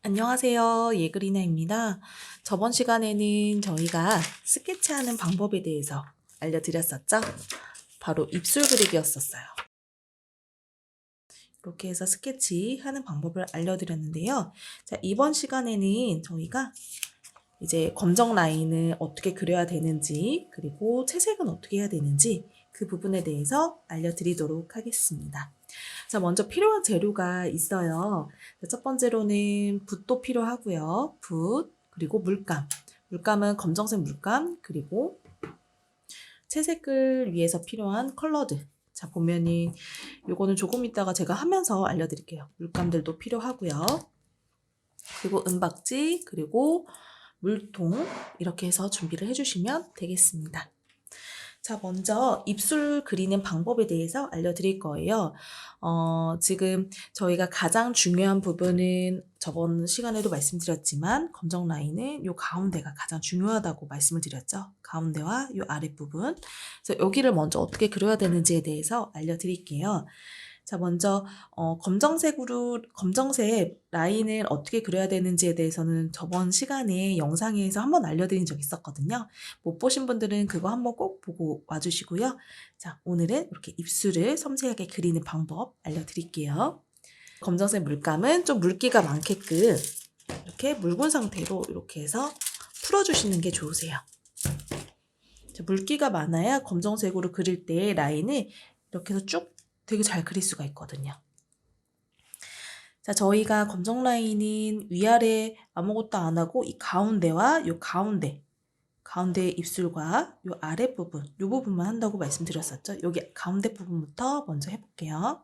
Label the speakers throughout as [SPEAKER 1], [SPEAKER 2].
[SPEAKER 1] 안녕하세요. 예그리나입니다. 저번 시간에는 저희가 스케치하는 방법에 대해서 알려드렸었죠? 바로 입술 그리기였었어요. 이렇게 해서 스케치하는 방법을 알려드렸는데요. 자, 이번 시간에는 저희가 이제 검정 라인을 어떻게 그려야 되는지, 그리고 채색은 어떻게 해야 되는지 그 부분에 대해서 알려드리도록 하겠습니다. 자, 먼저 필요한 재료가 있어요. 첫 번째로는 붓도 필요하고요. 붓, 그리고 물감. 물감은 검정색 물감, 그리고 채색을 위해서 필요한 컬러들. 자, 보면은 요거는 조금 이따가 제가 하면서 알려드릴게요. 물감들도 필요하고요. 그리고 은박지, 그리고 물통 이렇게 해서 준비를 해주시면 되겠습니다. 자, 먼저 입술 그리는 방법에 대해서 알려드릴 거예요. 지금 저희가 가장 중요한 부분은 저번 시간에도 말씀드렸지만 검정 라인은 요 가운데가 가장 중요하다고 말씀을 드렸죠. 가운데와 요 아랫부분. 그래서 여기를 먼저 어떻게 그려야 되는지에 대해서 알려드릴게요. 자, 먼저 검정색 라인을 어떻게 그려야 되는지에 대해서는 저번 시간에 영상에서 한번 알려드린 적이 있었거든요. 못 보신 분들은 그거 한번 꼭 보고 와주시고요. 자, 오늘은 이렇게 입술을 섬세하게 그리는 방법 알려드릴게요. 검정색 물감은 좀 물기가 많게끔 이렇게 묽은 상태로 이렇게 해서 풀어주시는 게 좋으세요. 자, 물기가 많아야 검정색으로 그릴 때 라인을 이렇게 해서 쭉 되게 잘 그릴 수가 있거든요. 자, 저희가 검정 라인은 위아래 아무것도 안 하고 이 가운데와 요 가운데 입술과 요 아랫부분, 요 부분만 한다고 말씀드렸었죠. 여기 가운데 부분부터 먼저 해볼게요.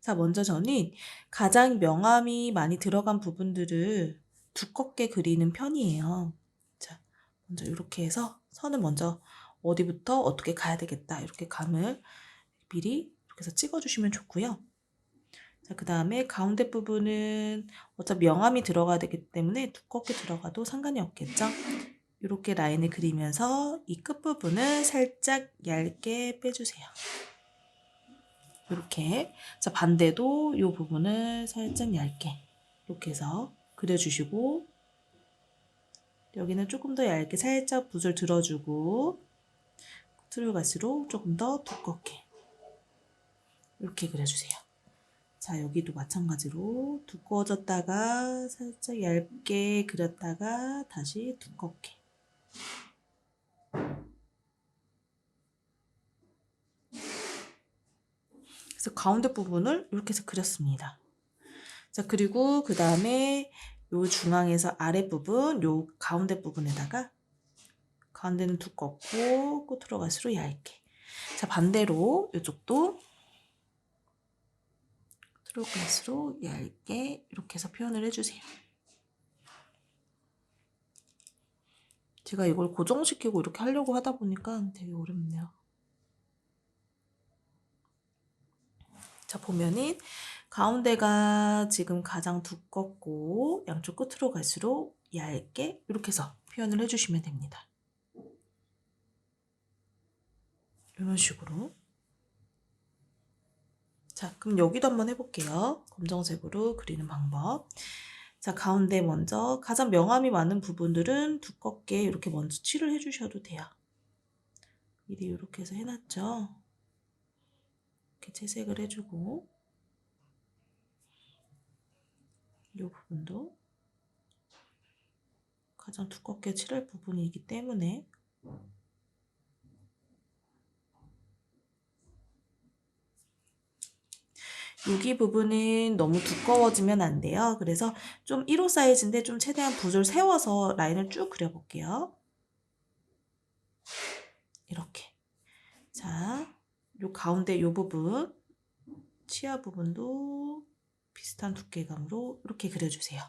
[SPEAKER 1] 자, 먼저 저는 가장 명암이 많이 들어간 부분들을 두껍게 그리는 편이에요. 자, 먼저 이렇게 해서 선을 먼저 어디부터 어떻게 가야 되겠다. 이렇게 감을 미리 이렇게 해서 찍어주시면 좋고요. 자, 그 다음에 가운데 부분은 어차피 명암이 들어가야 되기 때문에 두껍게 들어가도 상관이 없겠죠? 이렇게 라인을 그리면서 이 끝부분을 살짝 얇게 빼주세요. 이렇게. 자, 반대도 이 부분을 살짝 얇게 이렇게 해서 그려주시고 여기는 조금 더 얇게 살짝 붓을 들어주고 끝으로 갈수록 조금 더 두껍게 이렇게 그려주세요. 자, 여기도 마찬가지로 두꺼워졌다가 살짝 얇게 그렸다가 다시 두껍게. 그래서 가운데 부분을 이렇게 해서 그렸습니다. 자, 그리고 그 다음에 요 중앙에서 아랫부분, 요 가운데 부분에다가 가운데는 두껍고 끝으로 갈수록 얇게. 자, 반대로 이쪽도 끝으로 갈수록 얇게 이렇게 해서 표현을 해주세요. 제가 이걸 고정시키고 이렇게 하려고 하다 보니까 되게 어렵네요. 자, 보면은 가운데가 지금 가장 두껍고 양쪽 끝으로 갈수록 얇게 이렇게 해서 표현을 해주시면 됩니다. 이런 식으로. 자, 그럼 여기도 한번 해볼게요. 검정색으로 그리는 방법. 자, 가운데 먼저 가장 명암이 많은 부분들은 두껍게 이렇게 먼저 칠을 해주셔도 돼요. 미리 이렇게 해서 해놨죠. 이렇게 채색을 해주고 이 부분도 가장 두껍게 칠할 부분이기 때문에 여기 부분은 너무 두꺼워지면 안 돼요. 그래서 좀 1호 사이즈인데 좀 최대한 붓을 세워서 라인을 쭉 그려볼게요. 이렇게. 자, 요 가운데 요 부분, 치아 부분도 비슷한 두께감으로 이렇게 그려주세요.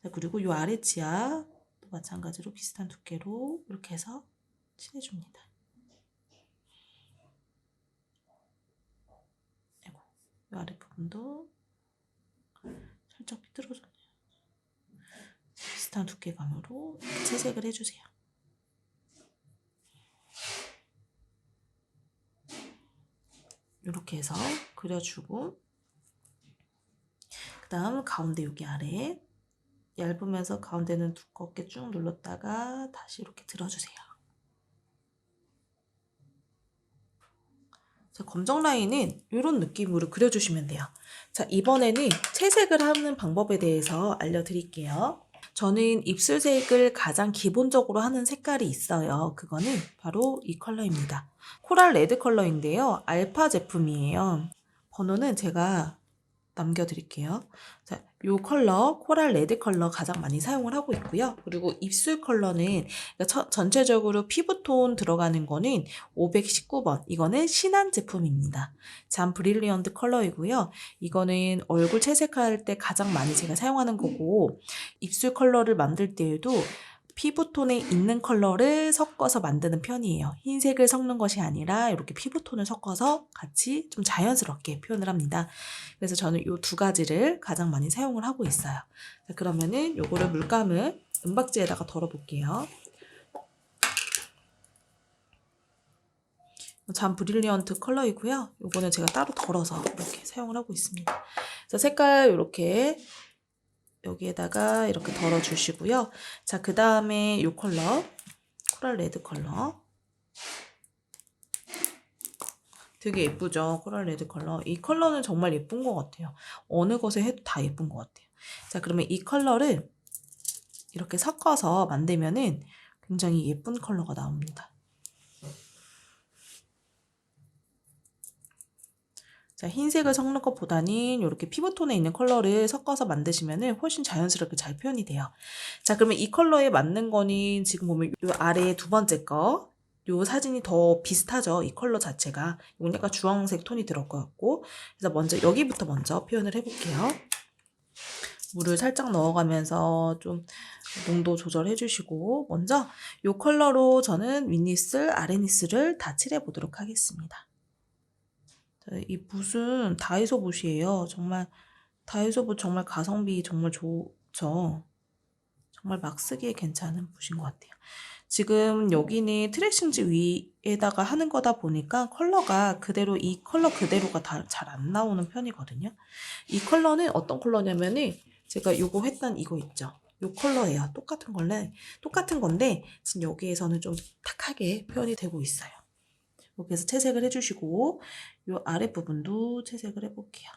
[SPEAKER 1] 자, 그리고 요 아래 치아 또 마찬가지로 비슷한 두께로 이렇게 해서 칠해줍니다. 아이고, 요 아래 부분도 살짝 삐뚤어졌네요. 비슷한 두께감으로 채색을 해주세요. 이렇게 해서 그려주고 그 다음 가운데 여기 아래 얇으면서 가운데는 두껍게 쭉 눌렀다가 다시 이렇게 들어주세요. 자, 검정 라인은 이런 느낌으로 그려주시면 돼요. 자, 이번에는 채색을 하는 방법에 대해서 알려드릴게요. 저는 입술색을 가장 기본적으로 하는 색깔이 있어요. 그거는 바로 이 컬러입니다. 코랄 레드 컬러인데요. 알파 제품이에요. 번호는 제가 남겨드릴게요. 자, 요 컬러, 코랄 레드 컬러 가장 많이 사용을 하고 있고요. 그리고 입술 컬러는 전체적으로 피부톤 들어가는 거는 519번. 이거는 신한 제품입니다. 잠 브릴리언트 컬러이고요. 이거는 얼굴 채색할 때 가장 많이 제가 사용하는 거고, 입술 컬러를 만들 때에도 피부톤에 있는 컬러를 섞어서 만드는 편이에요. 흰색을 섞는 것이 아니라 이렇게 피부톤을 섞어서 같이 좀 자연스럽게 표현을 합니다. 그래서 저는 이 두 가지를 가장 많이 사용을 하고 있어요. 자, 그러면은 요거를 물감을 은박지에다가 덜어볼게요. 잠 브릴리언트 컬러이고요. 요거는 제가 따로 덜어서 이렇게 사용을 하고 있습니다. 그래서 색깔 이렇게 여기에다가 이렇게 덜어주시고요. 자, 그 다음에 이 컬러, 코랄 레드 컬러. 되게 예쁘죠? 코랄 레드 컬러. 이 컬러는 정말 예쁜 것 같아요. 어느 것에 해도 다 예쁜 것 같아요. 자, 그러면 이 컬러를 이렇게 섞어서 만들면은 굉장히 예쁜 컬러가 나옵니다. 자, 흰색을 섞는 것보다는 이렇게 피부톤에 있는 컬러를 섞어서 만드시면 훨씬 자연스럽게 잘 표현이 돼요. 자, 그러면 이 컬러에 맞는 거는 지금 보면 이 아래 두 번째 거, 요 사진이 더 비슷하죠. 이 컬러 자체가. 이건 약간 주황색 톤이 들어갈 것 같고. 그래서 먼저 여기부터 먼저 표현을 해볼게요. 물을 살짝 넣어가면서 좀 농도 조절해 주시고, 먼저 이 컬러로 저는 윗니슬, 아랫니슬을 다 칠해 보도록 하겠습니다. 이 붓은 다이소 붓이에요. 정말 다이소 붓 정말 가성비 정말 좋죠. 정말 막 쓰기에 괜찮은 붓인 것 같아요. 지금 여기는 트레싱지 위에다가 하는 거다 보니까 컬러가 그대로 이 컬러 그대로가 잘 안 나오는 편이거든요. 이 컬러는 어떤 컬러냐면은 제가 요거 했던 이거 있죠. 요 컬러예요. 똑같은 건데 지금 여기에서는 좀 탁하게 표현이 되고 있어요. 이렇게 해서 채색을 해주시고 요 아랫부분도 채색을 해볼게요.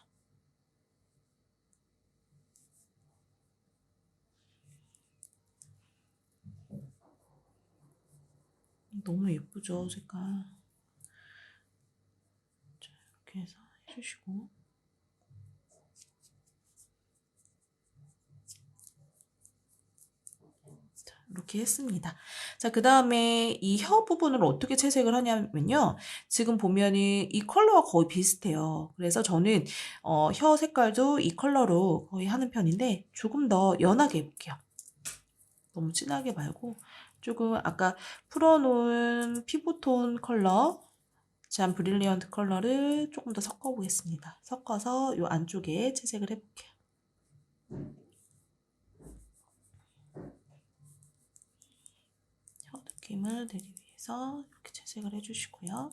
[SPEAKER 1] 너무 예쁘죠, 색깔. 자, 이렇게 해서 해주시고 이렇게 했습니다. 자, 그 다음에 이 혀 부분을 어떻게 채색을 하냐면요. 지금 보면은 이 컬러가 거의 비슷해요. 그래서 저는 혀 색깔도 이 컬러로 거의 하는 편인데 조금 더 연하게 해볼게요. 너무 진하게 말고 조금 아까 풀어놓은 피부톤 컬러 잠 브릴리언트 컬러를 조금 더 섞어보겠습니다. 섞어서 이 안쪽에 채색을 해볼게요. 혀 느낌을 내기 위해서 이렇게 채색을 해주시고요.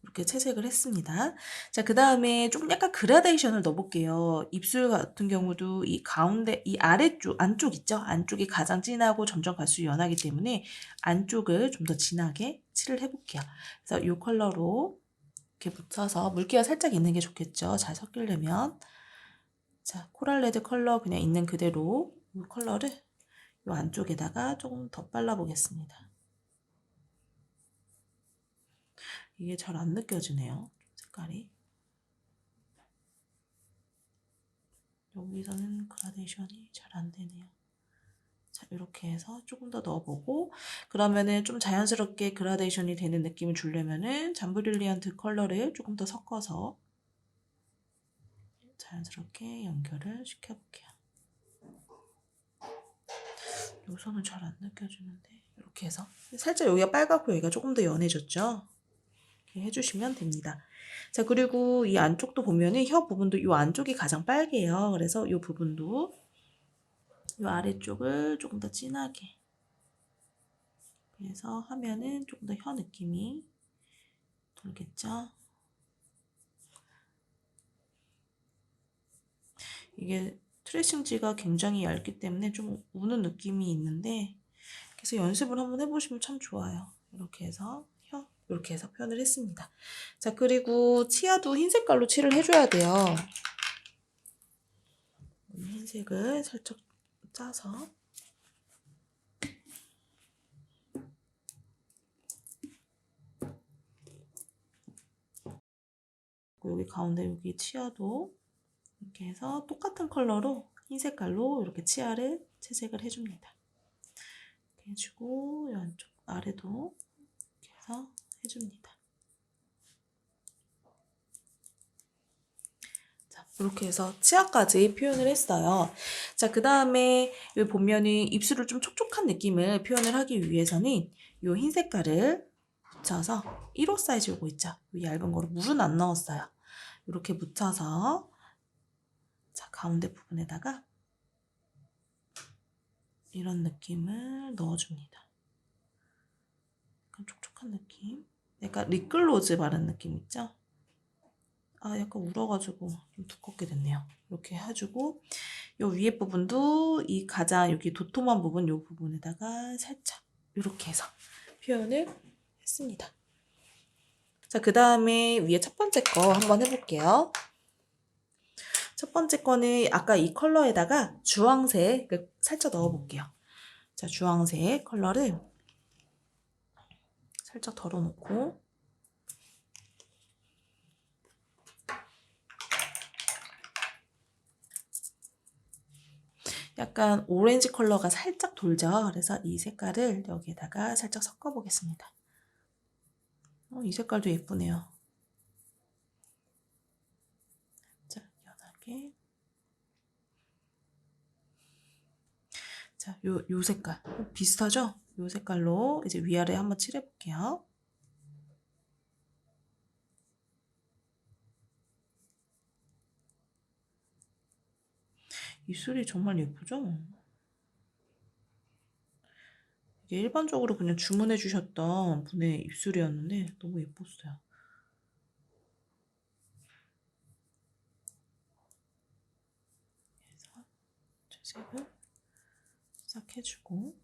[SPEAKER 1] 이렇게 채색을 했습니다. 자, 그 다음에 조금 약간 그라데이션을 넣어볼게요. 입술 같은 경우도 이 가운데, 이 아래쪽, 안쪽 있죠? 안쪽이 가장 진하고 점점 갈수록 연하기 때문에 안쪽을 좀 더 진하게 칠을 해볼게요. 그래서 이 컬러로 이렇게 묻혀서 물기가 살짝 있는 게 좋겠죠? 잘 섞이려면. 자, 코랄 레드 컬러 그냥 있는 그대로 이 컬러를 이 안쪽에다가 조금 더 발라보겠습니다. 이게 잘 안 느껴지네요. 색깔이. 여기서는 그라데이션이 잘 안 되네요. 자, 이렇게 해서 조금 더 넣어보고 그러면은 좀 자연스럽게 그라데이션이 되는 느낌을 주려면은 잠브릴리언트 컬러를 조금 더 섞어서 자연스럽게 연결을 시켜볼게요. 여기서는 잘 안 느껴지는데 이렇게 해서 살짝 여기가 빨갛고 여기가 조금 더 연해졌죠? 이렇게 해주시면 됩니다. 자, 그리고 이 안쪽도 보면은 혀 부분도 이 안쪽이 가장 빨개요. 그래서 이 부분도 이 아래쪽을 조금 더 진하게 그래서 하면은 조금 더 혀 느낌이 돌겠죠. 이게 트레이싱지가 굉장히 얇기 때문에 좀 우는 느낌이 있는데, 그래서 연습을 한번 해보시면 참 좋아요. 이렇게 해서 이렇게 해서 표현을 했습니다. 자, 그리고 치아도 흰 색깔로 칠을 해줘야 돼요. 흰색을 살짝 짜서 여기 가운데 여기 치아도 이렇게 해서 똑같은 컬러로 흰 색깔로 이렇게 치아를 채색을 해줍니다. 이렇게 해주고 이 안쪽 아래도 이렇게 해서 해줍니다. 자, 이렇게 해서 치아까지 표현을 했어요. 자, 그 다음에 여기 보면은 입술을 좀 촉촉한 느낌을 표현을 하기 위해서는 이 흰 색깔을 묻혀서 1호 사이즈 요거 있죠? 이 얇은 거로 물은 안 넣었어요. 이렇게 묻혀서 자, 가운데 부분에다가 이런 느낌을 넣어줍니다. 약간 촉촉한 느낌. 약간 립글로즈 바른 느낌 있죠? 아, 약간 울어가지고 좀 두껍게 됐네요. 이렇게 해주고 요 위에 부분도 이 가장 여기 도톰한 부분 요 부분에다가 살짝 이렇게 해서 표현을 했습니다. 자, 그 다음에 위에 첫 번째 거 한번 해볼게요. 첫 번째 거는 아까 이 컬러에다가 주황색을 살짝 넣어볼게요. 자, 주황색 컬러를 살짝 덜어놓고 약간 오렌지 컬러가 살짝 돌죠. 그래서 이 색깔을 여기에다가 살짝 섞어 보겠습니다. 이 색깔도 예쁘네요. 자, 연하게. 자, 요 색깔 비슷하죠? 요 색깔로 이제 위아래 한번 칠해 볼게요. 입술이 정말 예쁘죠? 이게 일반적으로 그냥 주문해 주셨던 분의 입술이었는데 너무 예뻤어요. 그래서 채색을 싹 해주고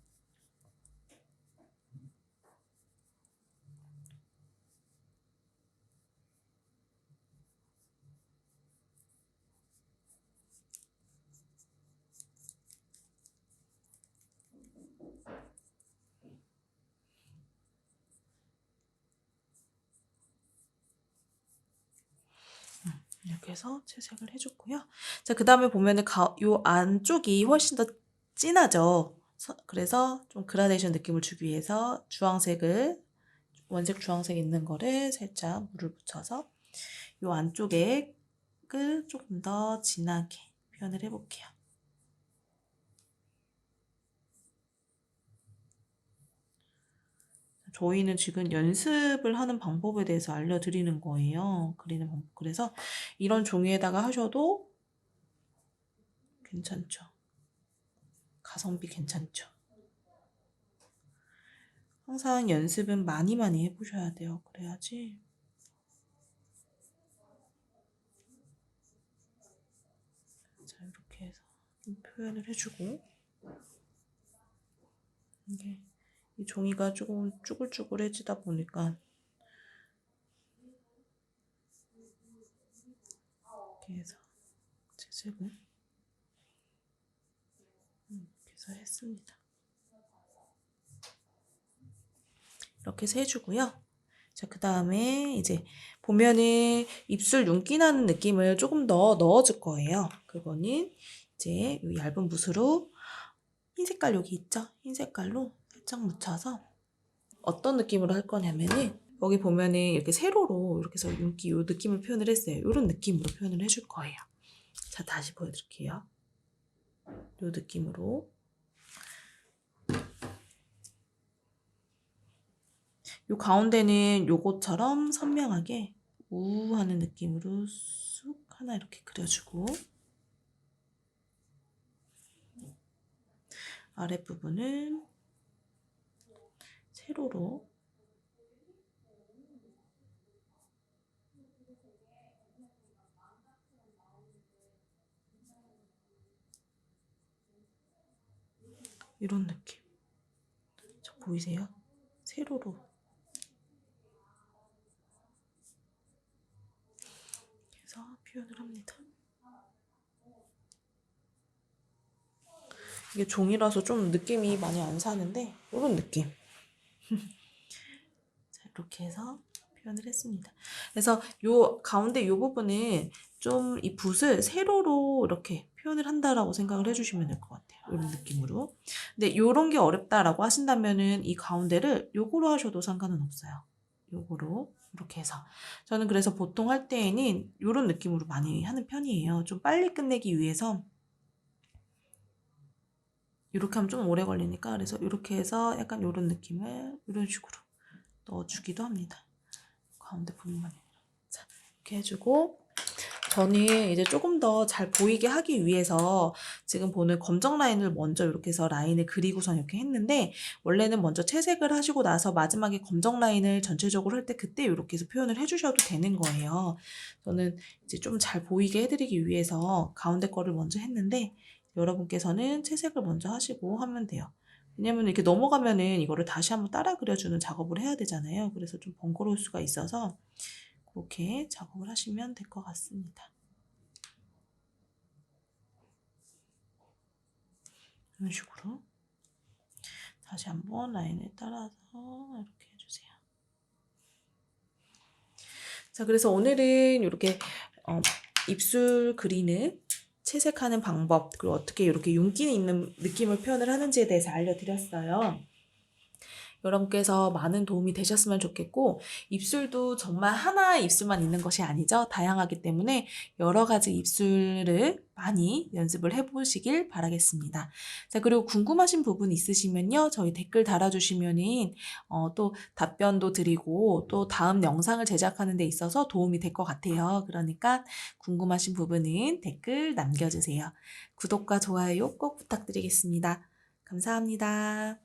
[SPEAKER 1] 이렇게 해서 채색을 해줬고요. 자, 그 다음에 보면은 요 안쪽이 훨씬 더 진하죠. 그래서 좀 그라데이션 느낌을 주기 위해서 주황색을 원색 주황색 있는 거를 살짝 물을 묻혀서 요 안쪽에 조금 더 진하게 표현을 해볼게요. 저희는 지금 연습을 하는 방법에 대해서 알려드리는 거예요. 그리는 방법. 그래서 이런 종이에다가 하셔도 괜찮죠. 가성비 괜찮죠. 항상 연습은 많이 해보셔야 돼요. 그래야지. 자, 이렇게 해서 좀 표현을 해주고 이게 이 종이가 조금 쭈글쭈글해지다 보니까 이렇게 해서 채색을 이렇게 해서 했습니다. 이렇게 해서 해주고요. 자, 그 다음에 이제 보면은 입술 윤기 나는 느낌을 조금 더 넣어줄 거예요. 그거는 이제 이 얇은 붓으로 흰 색깔 여기 있죠? 흰 색깔로 살짝 묻혀서 어떤 느낌으로 할 거냐면은 여기 보면은 이렇게 세로로 이렇게 해서 윤기 요 느낌을 표현을 했어요. 이런 느낌으로 표현을 해줄 거예요. 자, 다시 보여드릴게요. 요 느낌으로. 요 가운데는 요것처럼 선명하게 우하는 느낌으로 쑥 하나 이렇게 그려주고 아랫부분은 세로로 이런 느낌. 저 보이세요? 세로로 해서 표현을 합니다. 이게 종이라서 좀 느낌이 많이 안 사는데 이런 느낌. 자, 이렇게 해서 표현을 했습니다. 그래서 요 가운데 요 부분은 좀 이 붓을 세로로 이렇게 표현을 한다라고 생각을 해주시면 될 것 같아요. 이런 느낌으로. 근데 요런 게 어렵다라고 하신다면은 이 가운데를 요거로 하셔도 상관은 없어요. 요거로 이렇게 해서 저는 그래서 보통 할 때에는 요런 느낌으로 많이 하는 편이에요. 좀 빨리 끝내기 위해서 이렇게 하면 좀 오래 걸리니까 그래서 이렇게 해서 약간 요런 느낌을 이런 식으로 넣어주기도 합니다. 가운데 부분만. 자, 이렇게 해주고 저는 이제 조금 더 잘 보이게 하기 위해서 지금 보는 검정 라인을 먼저 이렇게 해서 라인을 그리고선 이렇게 했는데 원래는 먼저 채색을 하시고 나서 마지막에 검정 라인을 전체적으로 할 때 그때 이렇게 해서 표현을 해주셔도 되는 거예요. 저는 이제 좀 잘 보이게 해드리기 위해서 가운데 거를 먼저 했는데 여러분께서는 채색을 먼저 하시고 하면 돼요. 왜냐면 이렇게 넘어가면은 이거를 다시 한번 따라 그려주는 작업을 해야 되잖아요. 그래서 좀 번거로울 수가 있어서 그렇게 작업을 하시면 될 것 같습니다. 이런 식으로 다시 한번 라인을 따라서 이렇게 해주세요. 자, 그래서 오늘은 이렇게 입술 그리는 채색하는 방법 그리고 어떻게 이렇게 윤기 있는 느낌을 표현을 하는지에 대해서 알려드렸어요. 여러분께서 많은 도움이 되셨으면 좋겠고 입술도 정말 하나의 입술만 있는 것이 아니죠. 다양하기 때문에 여러 가지 입술을 많이 연습을 해보시길 바라겠습니다. 자, 그리고 궁금하신 부분 있으시면요. 저희 댓글 달아주시면은 또 답변도 드리고 또 다음 영상을 제작하는 데 있어서 도움이 될 것 같아요. 그러니까 궁금하신 부분은 댓글 남겨주세요. 구독과 좋아요 꼭 부탁드리겠습니다. 감사합니다.